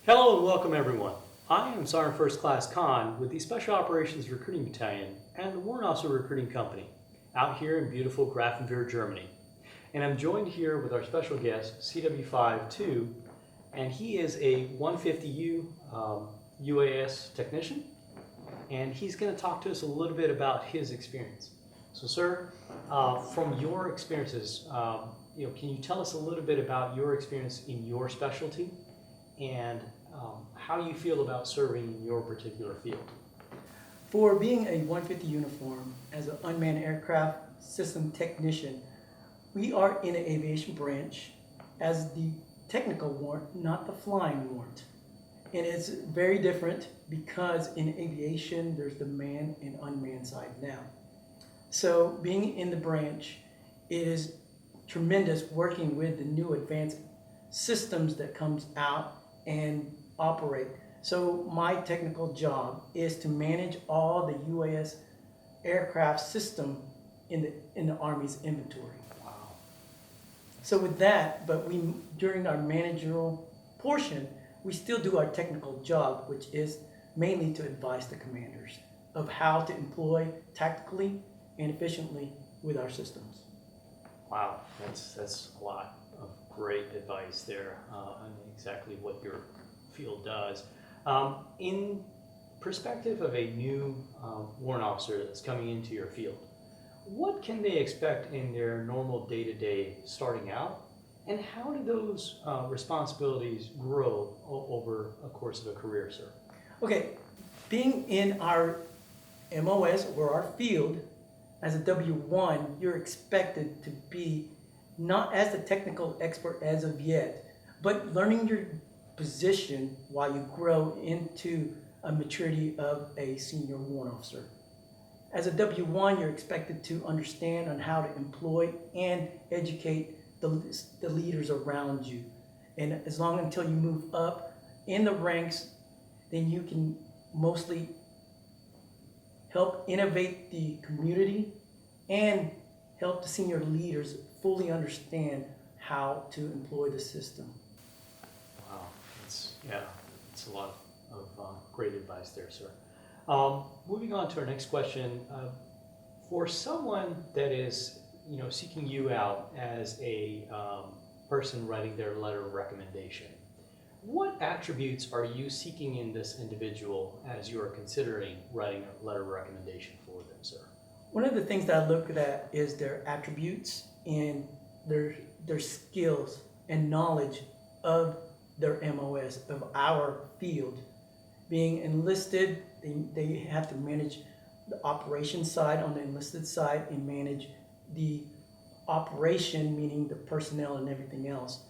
Hello and welcome everyone. I am Sergeant First Class Khan with the Special Operations Recruiting Battalion and the Warrant Officer Recruiting Company out here in beautiful Grafenwehr, Germany. And I'm joined here with our special guest, CW5 Tiu, and he is a 150U UAS technician, and he's going to talk to us a little bit about his experience. So sir, from your experiences, can you tell us a little bit about your experience in your specialty and how you feel about serving in your particular field? For being a 150 uniform as an unmanned aircraft system technician, we are in an aviation branch as the technical warrant, not the flying warrant. And it's very different because in aviation, there's the manned and unmanned side now. So being in the branch, it is tremendous working with the new advanced systems that comes out and operate. So my technical job is to manage all the UAS aircraft system in the Army's inventory. Wow. So with that, but during our managerial portion, we still do our technical job, which is mainly to advise the commanders of how to employ tactically and efficiently with our systems. Wow, that's a lot of great advice there on exactly what your field does. In perspective of a new warrant officer that's coming into your field, what can they expect in their normal day-to-day starting out, and how do those responsibilities grow over a course of a career, sir? Okay, being in our MOS or our field as a W1, you're expected to be not as the technical expert as of yet, but learning your position while you grow into a maturity of a senior warrant officer. As a W1, you're expected to understand on how to employ and educate the leaders around you. And as long until you move up in the ranks, then you can mostly help innovate the community and help the senior leaders fully understand how to employ the system. Wow, it's a lot of great advice there, sir. Moving on to our next question, for someone that is seeking you out as a person writing their letter of recommendation, what attributes are you seeking in this individual as you are considering writing a letter of recommendation for them, sir? One of the things that I look at is their attributes and their skills and knowledge of their MOS, of our field. Being enlisted, they have to manage the operations side on the enlisted side and manage the operation, meaning the personnel and everything else.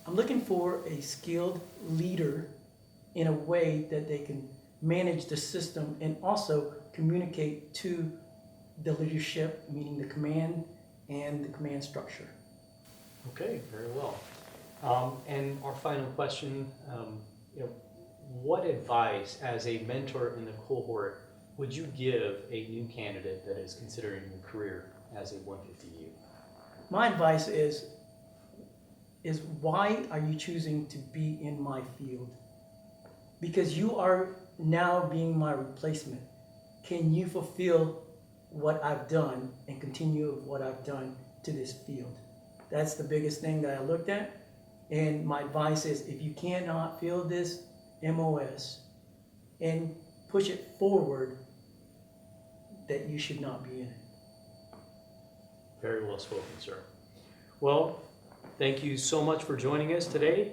I'm looking for a skilled leader in a way that they can manage the system and also communicate to the leadership, meaning the command and the command structure. Okay, very well. And our final question, what advice as a mentor in the cohort would you give a new candidate that is considering a career as a 150U? My advice is why are you choosing to be in my field? Because you are now being my replacement. Can you fulfill what I've done and continue what I've done to this field? That's the biggest thing that I looked at. And my advice is if you cannot fill this MOS and push it forward, that you should not be in it. Very well spoken, sir. Well, thank you so much for joining us today,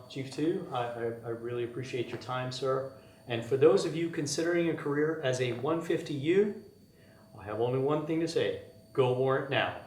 Chief Tiu. I really appreciate your time, sir. And for those of you considering a career as a 150U, I have only one thing to say: go warrant now.